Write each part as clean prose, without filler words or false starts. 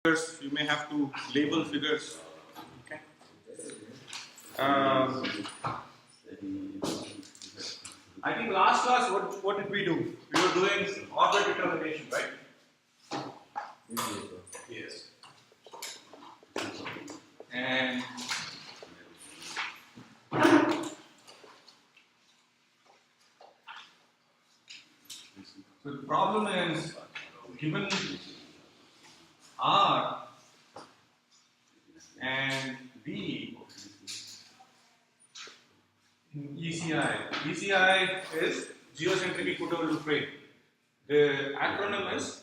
You may have to label figures. Okay. I think last class, what did we do? We were doing orbit determination, right? Yes. And so the problem is, given R and V in ECI is geocentric equatorial frame. The acronym is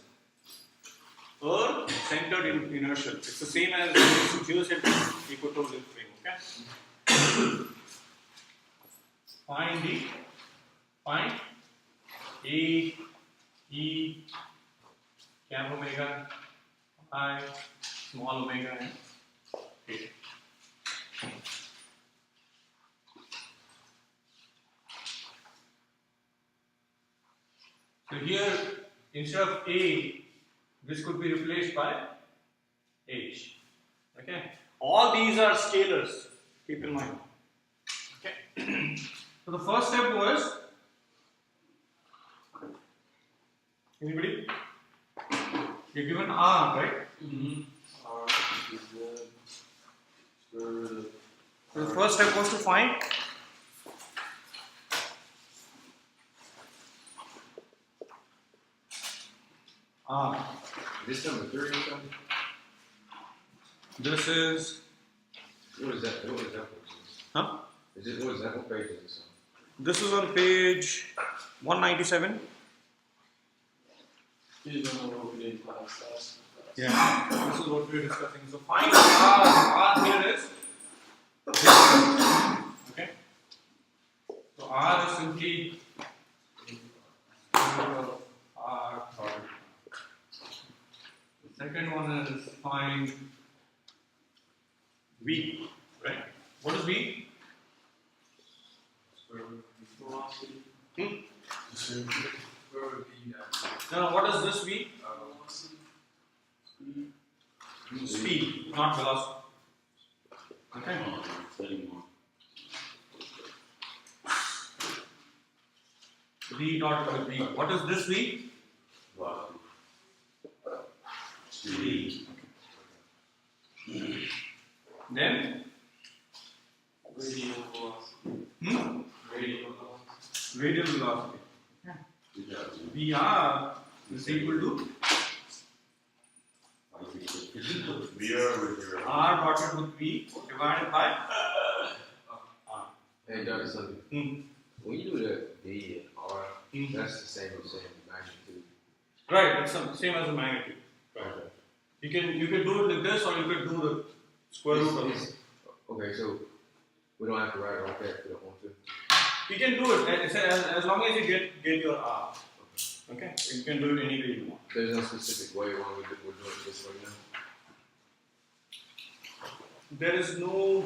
Earth centered in inertial. It's the same as geocentric equatorial frame. Okay. Find A, E, cap omega, I, small omega, and A. So here, instead of A, this could be replaced by H. Okay. All these are scalars. Keep in mind. Okay. So the first step was, anybody? You're given R, right? Mm-hmm. R is the So the first step was to find R. This number 3 or something? This is, What is that? What is that? huh? Is it, what is that? What page is this on? This is on page 197. You don't know what we did last class. Yeah. This is what we're discussing. So find R here is this. Okay. So R is simply R. The second one is find V. Right? What is V? Velocity. No, what is this V? Speed, not velocity. Okay. V dot with V. What is this V? V. Then Radial velocity. Radial velocity. radial velocity. VR is equal to R dotted with V divided by R. Hey, Dr. Sunday. When you do the V and R, that's the same magnitude. Right, it's the same as the magnitude. Right. You can do it like this, or you could do the square root of it. Okay, so we don't have to write it like that if we don't want to. You can do it as long as you get your R. Okay, you can do it any way you want. There's no specific way why we're doing it this way now. There is no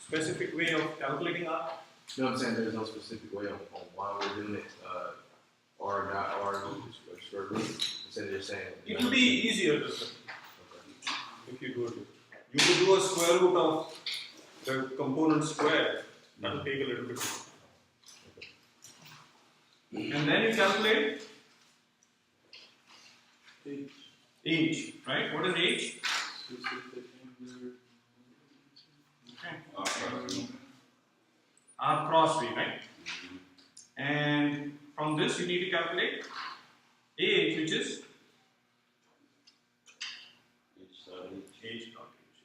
specific way of calculating R. No, I'm saying there's no specific way on why we're doing it. R dot R square root. Instead of just saying. It will be easier to say if you do it. You could do a square root of the component square. That will take a little bit more. And then you calculate H, right? What is H? Okay. R cross V, right? And from this you need to calculate H, which is H dot H.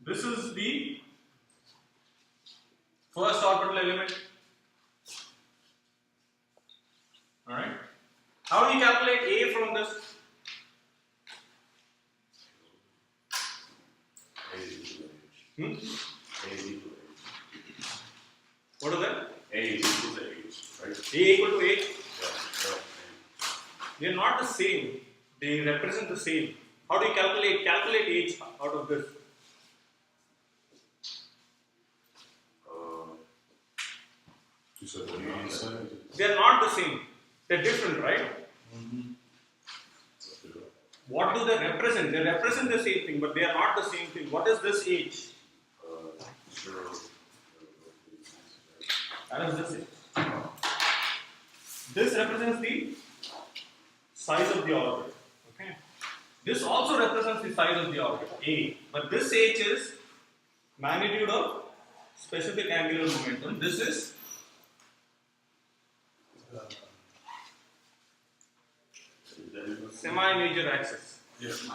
This is the first orbital element. Alright. How do you calculate A from this? What is that? A is equal to H, right? A equal to H? Yeah. They are not the same. They represent the same. How do you calculate H out of this? You said the They are not the same. They're different, right? What do they represent? They represent the same thing, but they are not the same thing. What is this H? Sure. That is this H. This represents the size of the orbit. Okay. This also represents the size of the orbit, A. But this H is magnitude of specific angular momentum. This is semi-major axis. Yes.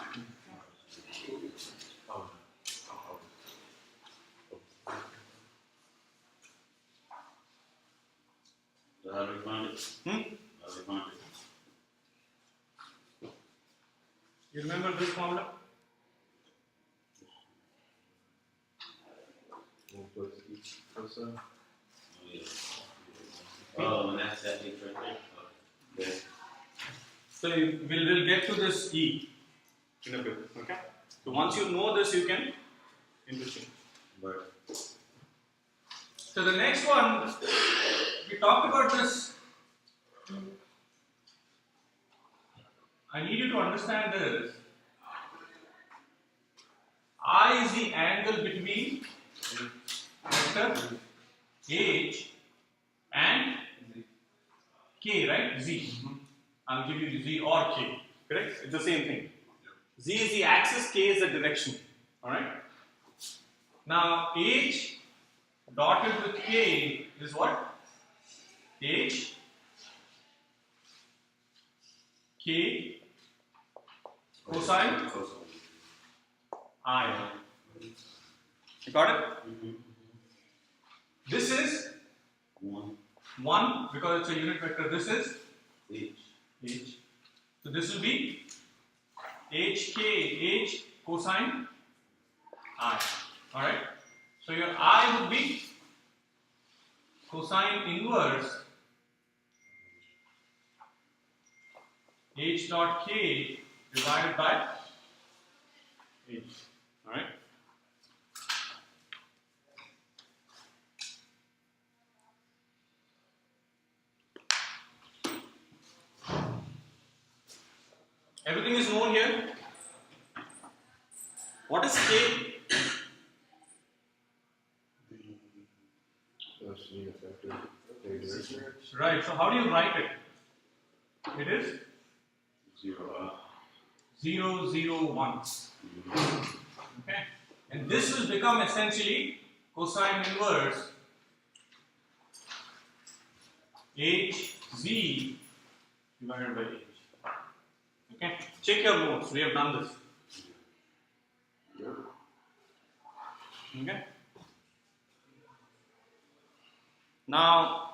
So how do we find it? How do we find it? You remember this formula? One plus each cosine. Oh, yeah. Oh, and that's that H right there? Okay. So we'll get to this E in a bit. Okay. So once you know this, you can interchange. Right. So the next one, we talked about this. I need you to understand this. I is the angle between vector H and K, right? Z. I'll give you Z or K. Correct? It's the same thing. Z is the axis, K is the direction. Alright? Now H dotted with K is what? H K cosine I. You got it? This is 1 because it's a unit vector. This is H. H. So this will be H cosine I. Alright? So your I would be cosine inverse H dot K divided by H. Alright? Everything is known here. What is K? Plus unit vector. K direction. Right, so how do you write it? It is 0, 0, 1. Okay? And this will become essentially cosine inverse HZ divided by H. Okay? Check your notes, we have done this. Okay? Now,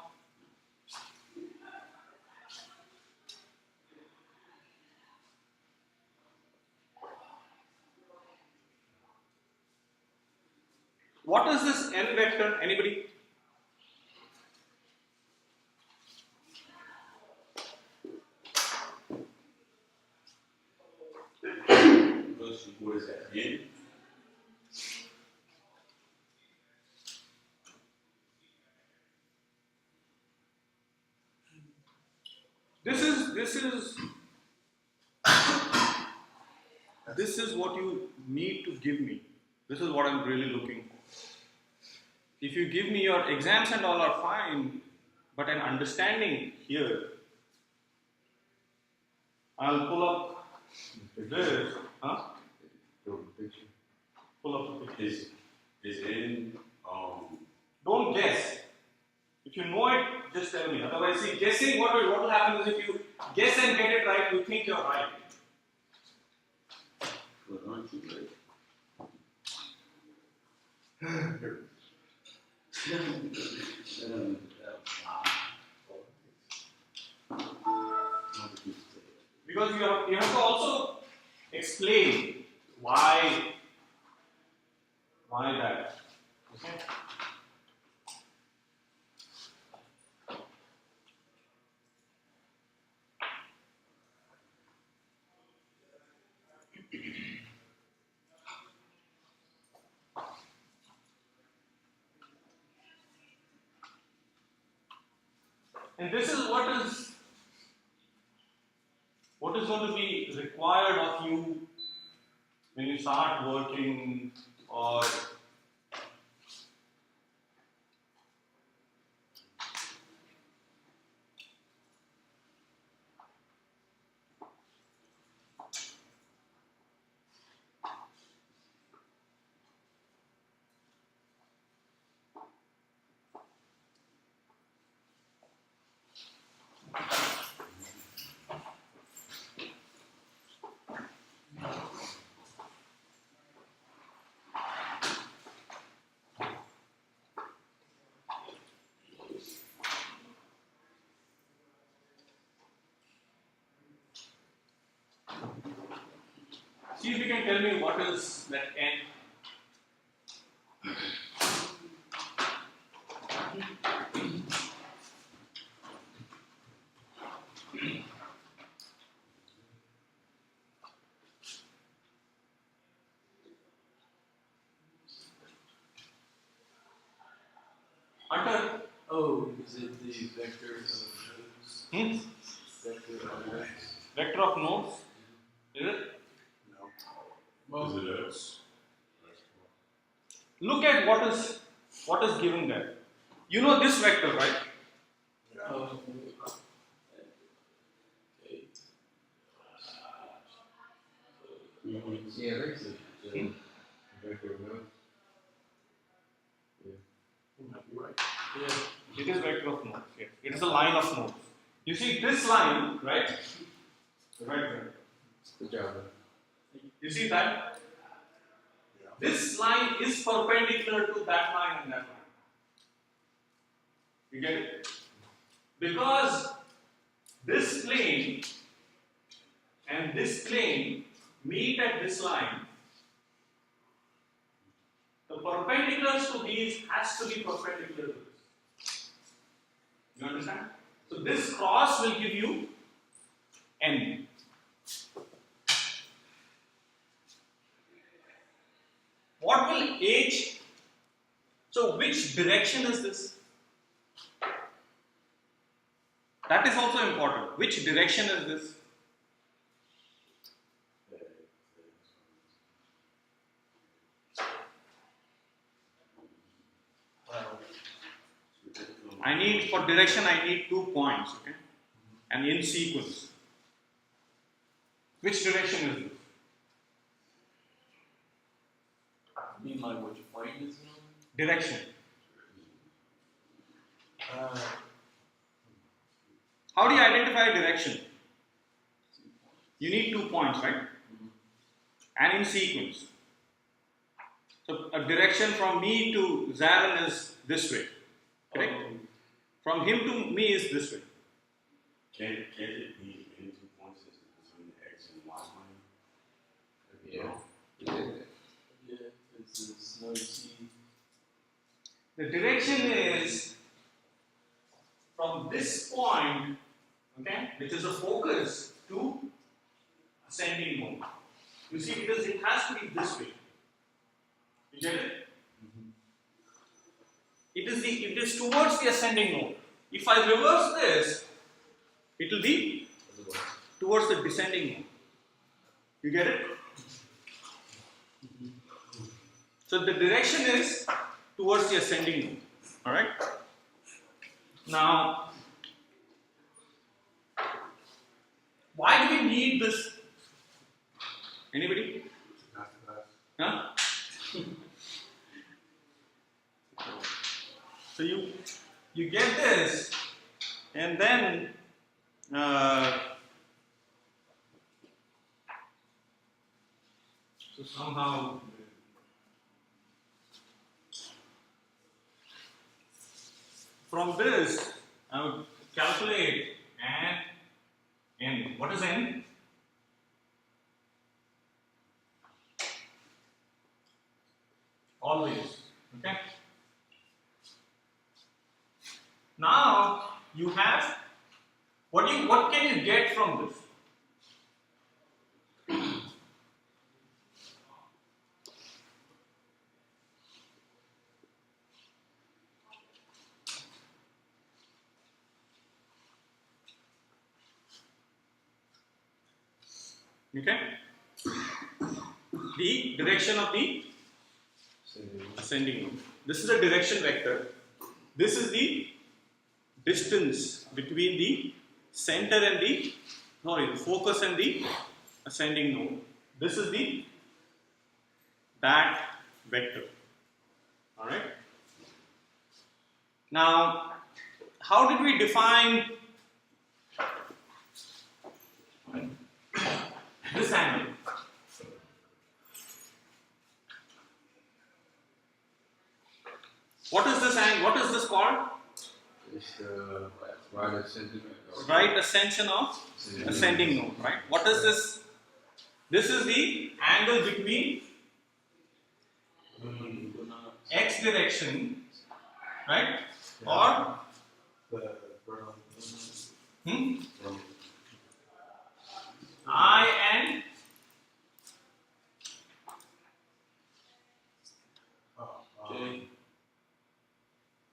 what is this n vector? Anybody? What is that? N? This is what you need to give me. This is what I'm really looking for. If you give me your exams and all are fine, but an understanding here, I'll pull up this. Huh? Go to the picture. Pull up the picture. Is N, Don't guess. If you know it, just tell me. Otherwise, see, guessing, what will happen is if you guess and get it right, you think you're right. what aren't you right? Because you have to also explain why that. Okay? And this is what is going to be required of of you, when you start working or see if you can tell me what is that n. Utter. Oh, is it the vector of nodes? Hmm? Vector of nodes? Vector of nodes. Is it? Is it X? Look at what is given there. You know this vector, right? Oh, yeah, there's a vector of nodes. Right. Yeah, it is vector of nodes. Yes. It is a line of nodes. You see this line, right? Right there. Good job. You see that? This line is perpendicular to that line and that line. You get it? Because this plane and this plane meet at this line, the perpendiculars to these has to be perpendicular to this. You understand? So this cross will give you n. What will h? So which direction is this? That is also important. Which direction is this? For direction I need 2 points, okay? And in sequence. Which direction is this? You mean like which plane is it on? Direction. How do you identify direction? You need 2 points, right? And in sequence. So a direction from me to Zaran is this way, correct? From him to me is this way. Can't it be any 2 points between the X and Y plane? Yeah. Yeah, it's no T. The direction is from this point, okay, which is a focus, to ascending mode. You see, it has to be this way. You get it? It is towards the ascending node. If I reverse this, it will be towards the descending node. You get it? So the direction is towards the ascending node. Alright? Now, why do we need this? Anybody? Huh? So you get this, and then so somehow from this I would calculate n. What is n? Always. Okay. Now you have what can you get from this? Okay. the direction of the ascending node. This is a direction vector. This is the distance between the center and the focus and the ascending node. This is that vector. Alright. Now, how did we define this angle? What is this angle? What is this called? It's the right ascending. Right ascension of ascending node, right? What is this? This is the angle between x direction, right? Or I and J.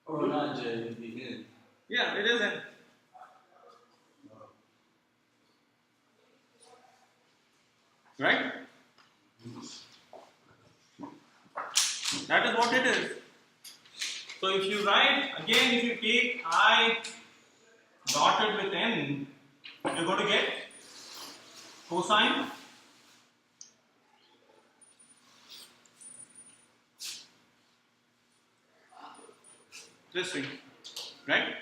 Or not J, it'd be N. yeah, it is n. Right? That is what it is. So if you write, again, if you take I dotted with n, you're going to get cosine this thing, right?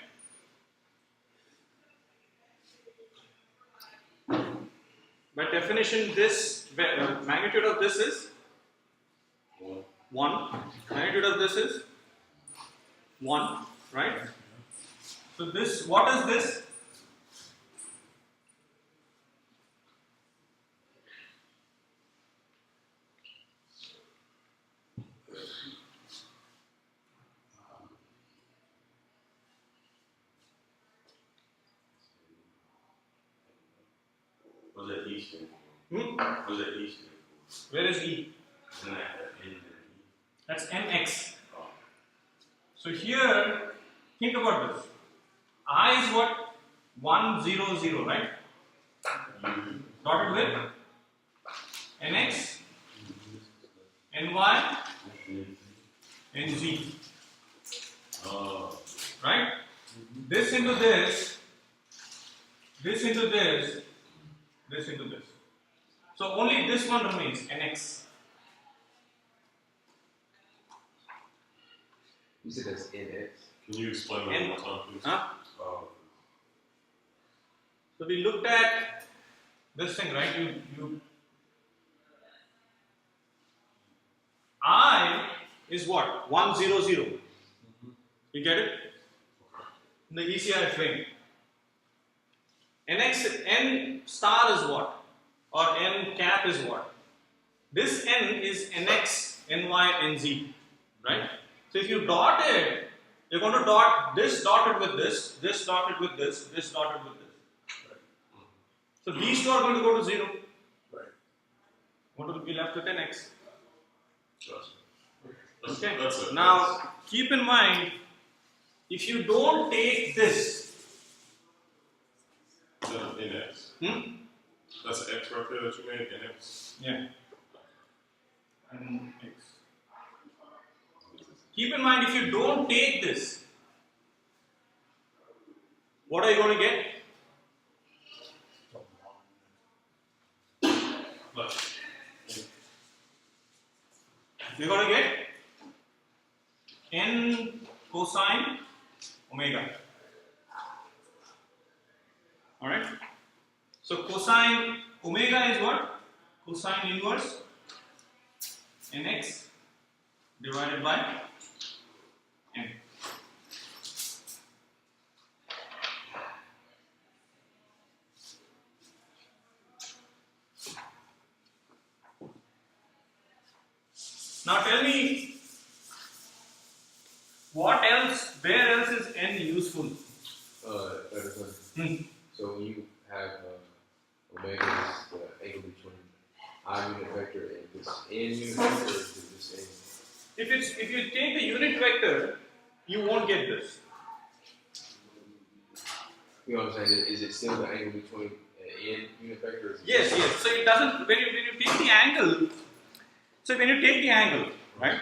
By definition, this magnitude of this is 1. Magnitude of this is 1, right? So this, what is this? Was that Eastern? Hmm? Was that Eastern? Where is E? Isn't that N and E? That's mx. Oh. So here, think about this. I is what? 1, 0, 0, right? Dotted with nx, ny, nz. Oh. Right? This into this, this into this, this into this. So only this one remains, nx. You said that's NX. Can you explain that one more time, please? Huh? Oh. So we looked at this thing, right? You I is what? 1, 0, 0. You get it? In the ECI frame. NX, N star is what? Or N cap is what? This N is NX, NY, NZ. Right? So if you dot it, you're going to dot this dotted with this dotted with this dotted with this. So these two are going to go to 0. Right. What will be left with NX? Okay. That's it. Now keep in mind, if you don't take this, NX. That's an X right there that you made, NX. yeah, NX. Keep in mind, if you don't take this, what are you going to get? Plus. You're going to get n cosine omega. Alright? So cosine omega is what? Cosine inverse nx divided by n. Now tell me, what else, where else is n useful? So when you have omega is the angle between I unit vector and this n unit vector is the same. If you take the unit vector, you won't get this. You know what I'm saying? Is it still the angle between n unit vector? Yes. So it doesn't, when you take the angle, So when you take the angle, right,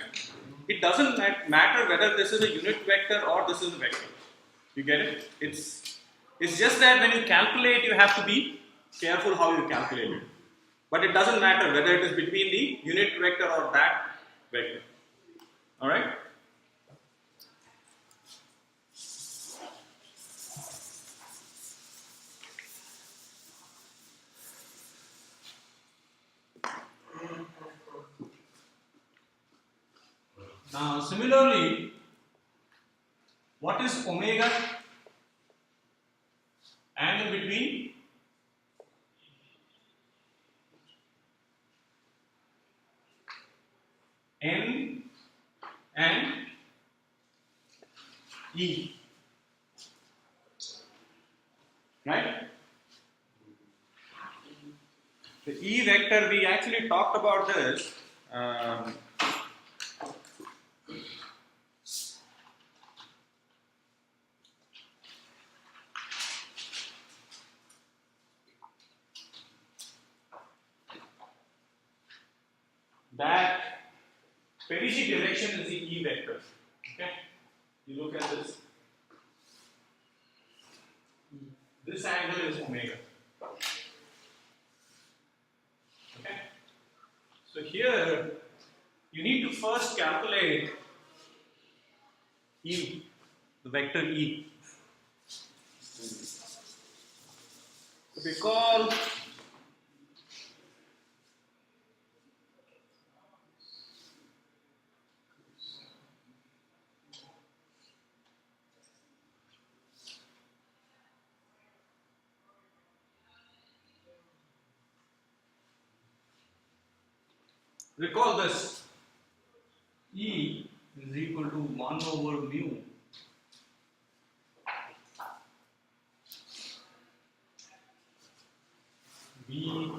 it doesn't matter whether this is a unit vector or this is a vector. You get it? It's just that when you calculate, you have to be careful how you calculate it. But it doesn't matter whether it is between the unit vector or that vector. Alright? Now similarly, what is omega? Angle between N and E. Right? The E vector, we actually talked about this. That perigee direction is the E vector. Okay? You look at this. This angle is omega. Okay? So here you need to first calculate E, the vector E. So we call recall this, E is equal to 1 over mu B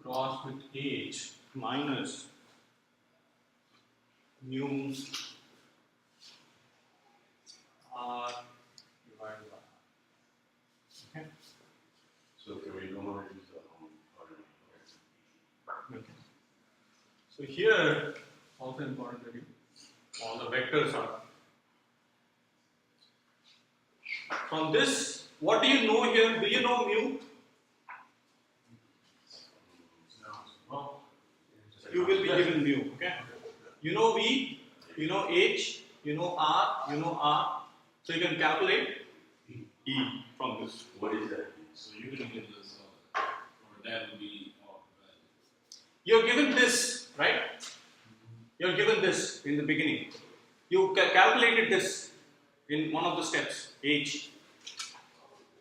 cross with H minus mu R divided by R. Okay? So can we no longer use the other? Okay. So here, also important that you, all the vectors are. From this, what do you know here? Do you know mu? You will be given mu, okay? You know V, you know H, you know R, you know R. So you can calculate E from this. What is that? So you're gonna give this, or that would be all right. You're given this, right? You're given this in the beginning. You calculated this in one of the steps, H.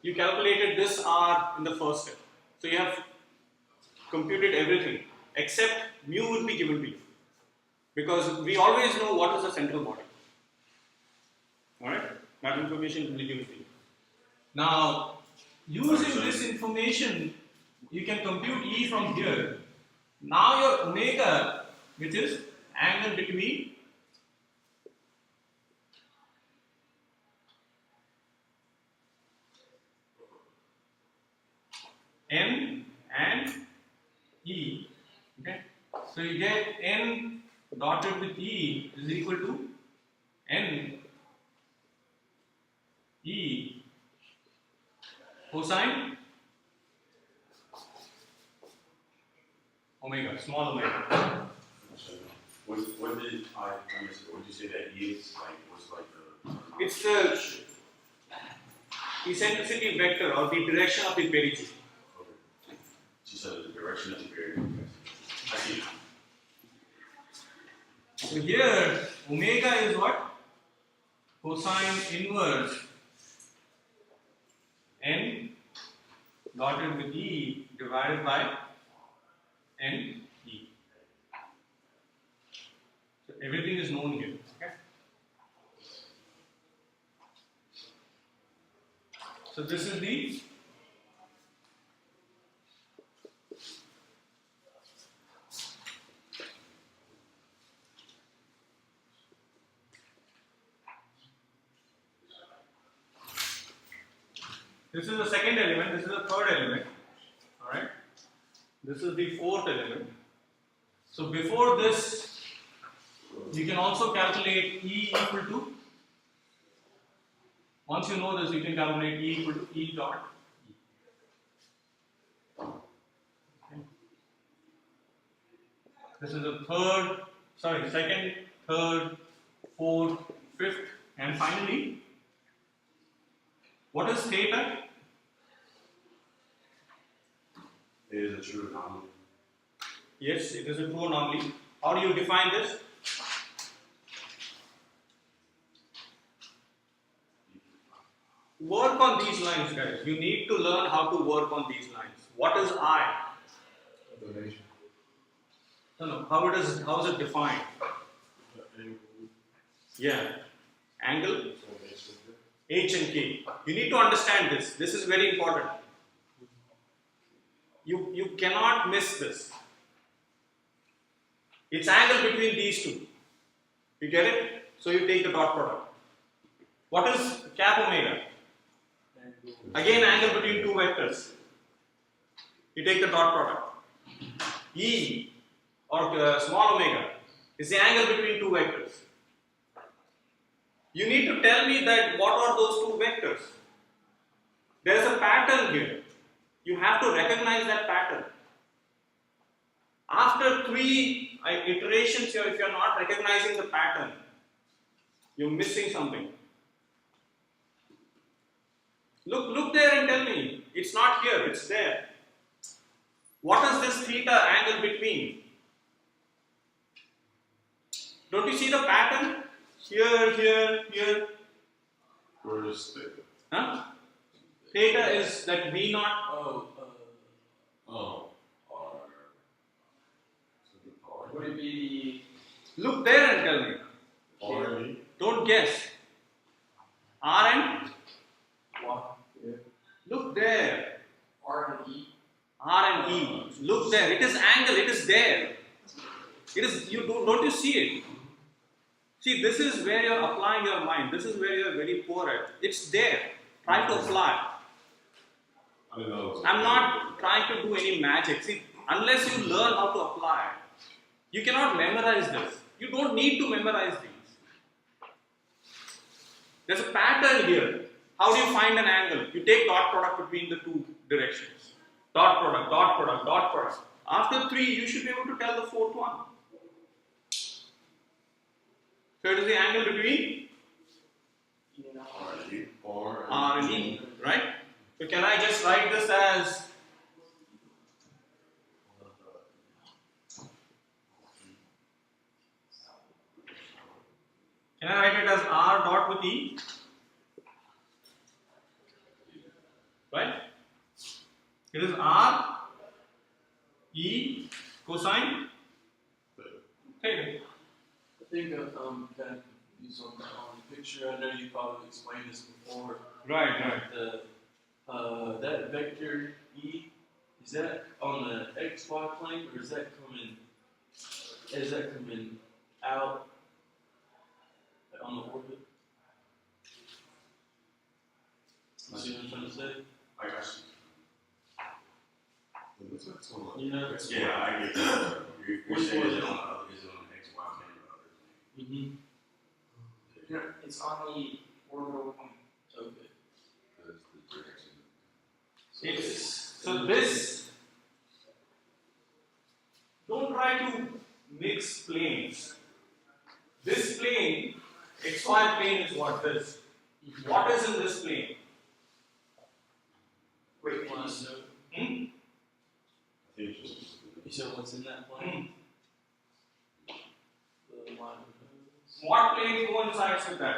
You calculated this R in the first step. So you have computed everything except mu would be given to you. Because we always know what is the central body. Alright? That information will be given to you. Now, using this information, you can compute E from here. Now your omega, which is angle between N and E. Okay? So you get N dotted with E is equal to N E cosine omega, small omega. What did I missed? What did you say that is? Like, what's like the? It's the eccentricity vector or the direction of the perigee. Okay. She said the direction of the period. I see. So here omega is what? Cosine inverse N dotted with E divided by N E. So everything is known here. Okay? So this is the this is the second element, this is the third element. Alright? This is the fourth element. So before this, you can also calculate E equal to, once you know this, you can calculate E equal to E dot. Okay. This is the second, third, fourth, fifth, and finally, what is theta? It is a true anomaly. Yes, it is a true anomaly. How do you define this? Work on these lines, guys. You need to learn how to work on these lines. What is I? Donation. No. How is it defined? Yeah. Angle, H and K. You need to understand this. This is very important. You cannot miss this. It's angle between these two. You get it? So you take the dot product. What is cap omega? Again, angle between two vectors. You take the dot product. E or small omega is the angle between two vectors. You need to tell me that what are those two vectors. There is a pattern here. You have to recognize that pattern. After 3 iterations here, if you are not recognizing the pattern, you're missing something. Look there and tell me. It's not here, it's there. What is this theta angle between? Don't you see the pattern? Here, here, here. Where is theta? Huh? Theta is like V naught. Oh, R. Would it be Look there and tell me. R and E? Don't guess. R and what? look there. R and E? R and E. Look there. It is angle. It is there. It is. Don't you see it? See, this is where you are applying your mind. This is where you are very poor at. It's there. Try to apply. I didn't know it was I'm not trying to do any magic. See, unless you learn how to apply, you cannot memorize this. You don't need to memorize these. There's a pattern here. How do you find an angle? You take dot product between the two directions. Dot product, dot product, dot product. After 3, you should be able to tell the fourth one. So it is the angle between R and E. R R and E, right? So can I just write this as Can I write it as R dot with E? Right? It is R E cosine theta. I think I'm kind of confused on the picture. I know you probably explained this before. Right. That vector E, is that on the XY plane or is that coming out on the orbit? You see what I'm trying to say? I got you. What's that so much? You know? Yeah, I get that. You're saying is it on the X, Y plane or other plane? Mm-hmm. No, it's on the orbital point. Okay. That's the direction. So this, don't try to mix planes. This plane, XY plane is what this. What is in this plane? Wait, Well, please. so, Hmm? I think it's just. you said what's in that plane? The line of What plane coincides with that?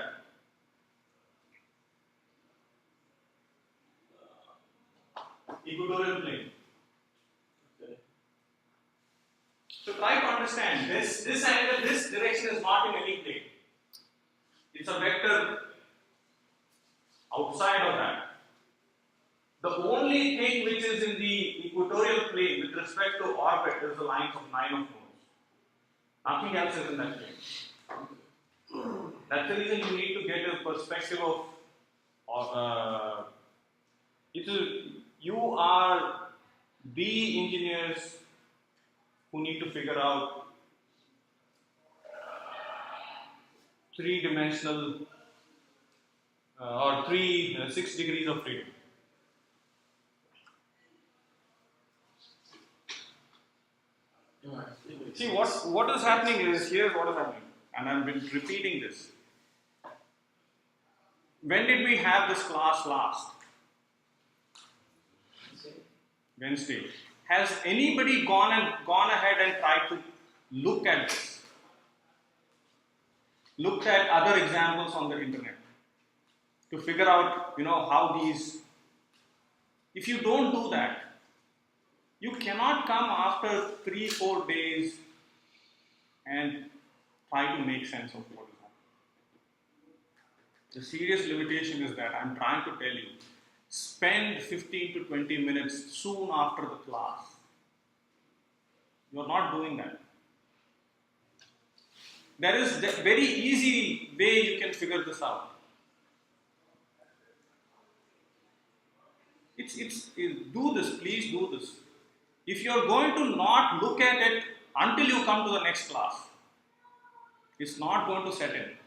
Equatorial plane. Okay. So try to understand this angle, this direction is not in any plane. It's a vector outside of that. The only thing which is in the equatorial plane with respect to orbit is the lines of 9 of nodes. Nothing else is in that plane. That's the reason you need to get a perspective of you are the engineers who need to figure out three-dimensional or 6 degrees of freedom. See, what is happening is, here's what is happening, and I've been repeating this. When did we have this class last? Wednesday. Has anybody gone ahead and tried to look at this? Looked at other examples on the internet to figure out, how these. If you don't do that, you cannot come after 3-4 days and try to make sense of what is happening. The serious limitation is that I'm trying to tell you, spend 15 to 20 minutes soon after the class. You're not doing that. There is a very easy way you can figure this out. Do this, please do this. If you're going to not look at it until you come to the next class, it's not going to set in.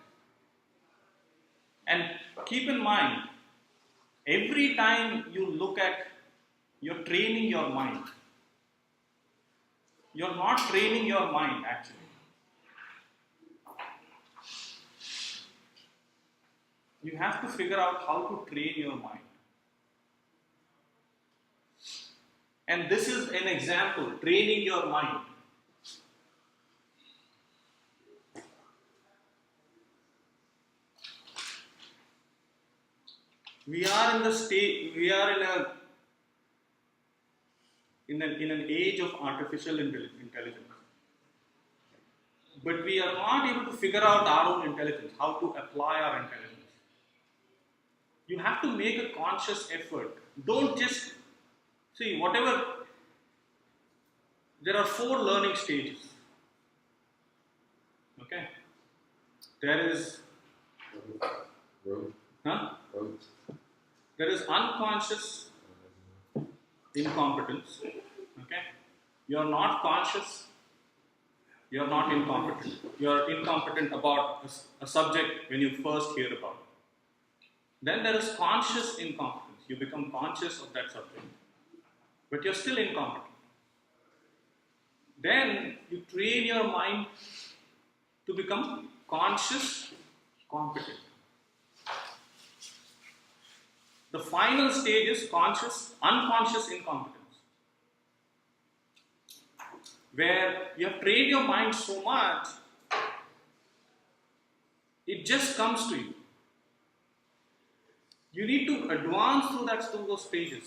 And keep in mind, every time you look at, you're training your mind. You're not training your mind actually. You have to figure out how to train your mind. And this is an example, training your mind. We are in the state, we are in an age of artificial intelligence. But we are not able to figure out our own intelligence, how to apply our intelligence. You have to make a conscious effort. Don't just see whatever. There are 4 learning stages. Okay? There is there is unconscious incompetence. Okay? You are not conscious. You are not incompetent. You are incompetent about a subject when you first hear about it. Then there is conscious incompetence. You become conscious of that subject, but you're still incompetent. Then you train your mind to become conscious competent. The final stage is unconscious incompetence, where you have trained your mind so much, it just comes to you. You need to advance through those stages.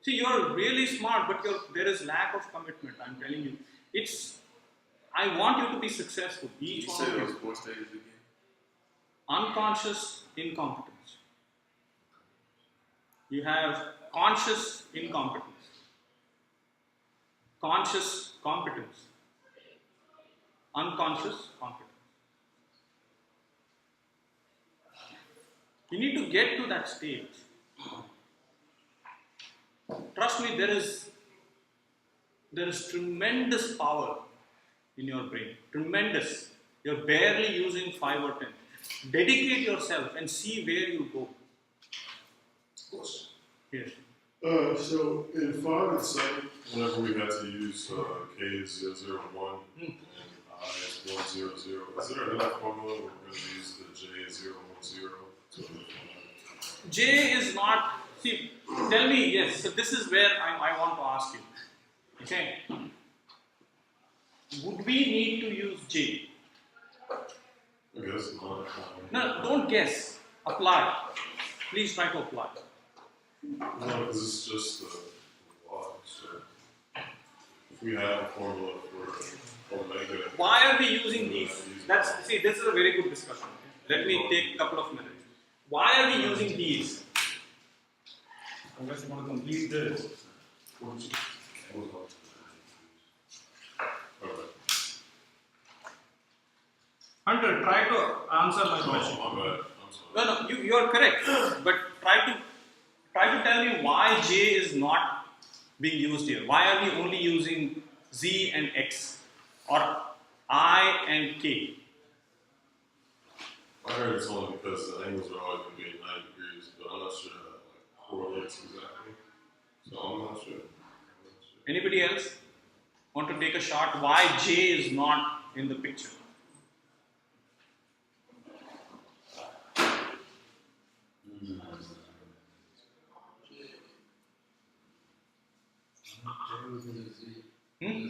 See, you're really smart, but there is lack of commitment. I'm telling you, I want you to be successful. Each one of you. 4 stages again? Unconscious incompetence. You have conscious incompetence, conscious competence, unconscious competence. You need to get to that stage. Trust me, there is tremendous power in your brain. Tremendous. You're barely using 5 or 10. Dedicate yourself and see where you go. Of course. Yes. So in 5 and 7, whenever we had to use K001 and I100, is there another formula where we're going to use the J010? J is not. See, tell me, yes. So this is where I want to ask you. Okay. Would we need to use J? I guess not. No, don't guess. Apply. Please try to apply. No, because it's just a lot. So if we have a formula for omega, Why are we using these? This is a very good discussion. Let me take a couple of minutes. Why are we using these? I guess you want to complete this. Hunter, try to answer my question. Oh, my bad. I'm sorry. No, you are correct. But try to tell me why J is not being used here. Why are we only using Z and X, or I and K? I heard it's only because the angles are always going to be at 90 degrees, but I'm not sure how that correlates exactly. So I'm not sure. Anybody else want to take a shot why J is not in the picture? Hmm?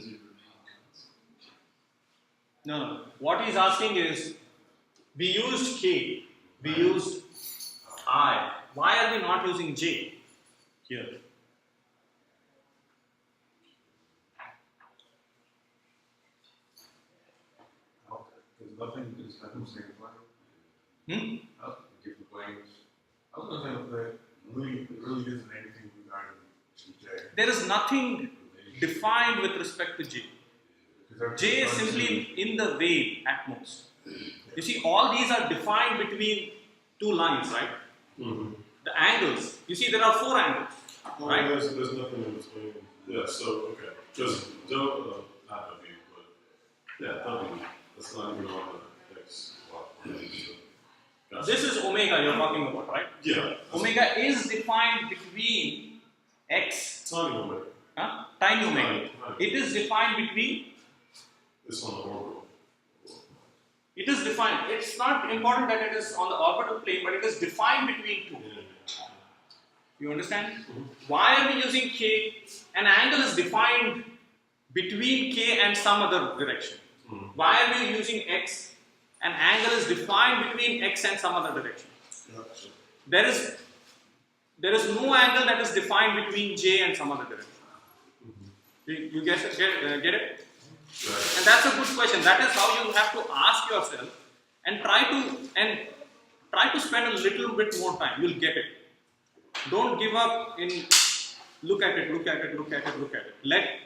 No. What he's asking is, we used K, we used I. Why are we not using J here? There's nothing, there's nothing saying flag. Hmm? Different planes. I was gonna say that really, it really isn't anything regarding J. There is nothing defined with respect to J. J is simply in the wave at most. You see, all these are defined between two lines, right? Mm-hmm. The angles. You see, there are 4 angles, right? There's nothing in between. Yeah, so, okay. Because not W, but yeah, W. That's not even on the X. Gotcha. This is omega you're talking about, right? Yeah. Omega is defined between X, Tiny omega. tiny omega. Tiny. It is defined between, It's on the orbital. it is defined. It's not important that it is on the orbital plane, but it is defined between 2. You understand? Why are we using K? An angle is defined between K and some other direction. Why are we using X? An angle is defined between X and some other direction. Gotcha. There is no angle that is defined between J and some other direction. You get it? Right. And that's a good question. That is how you have to ask yourself and try to spend a little bit more time. You'll get it. Don't give up in look at it.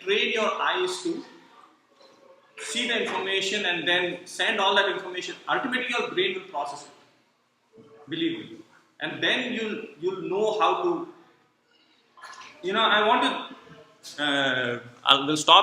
Train your eyes to see the information and then send all that information. Ultimately, your brain will process it. Believe me. And then you'll know how to. I want to. I will stop here.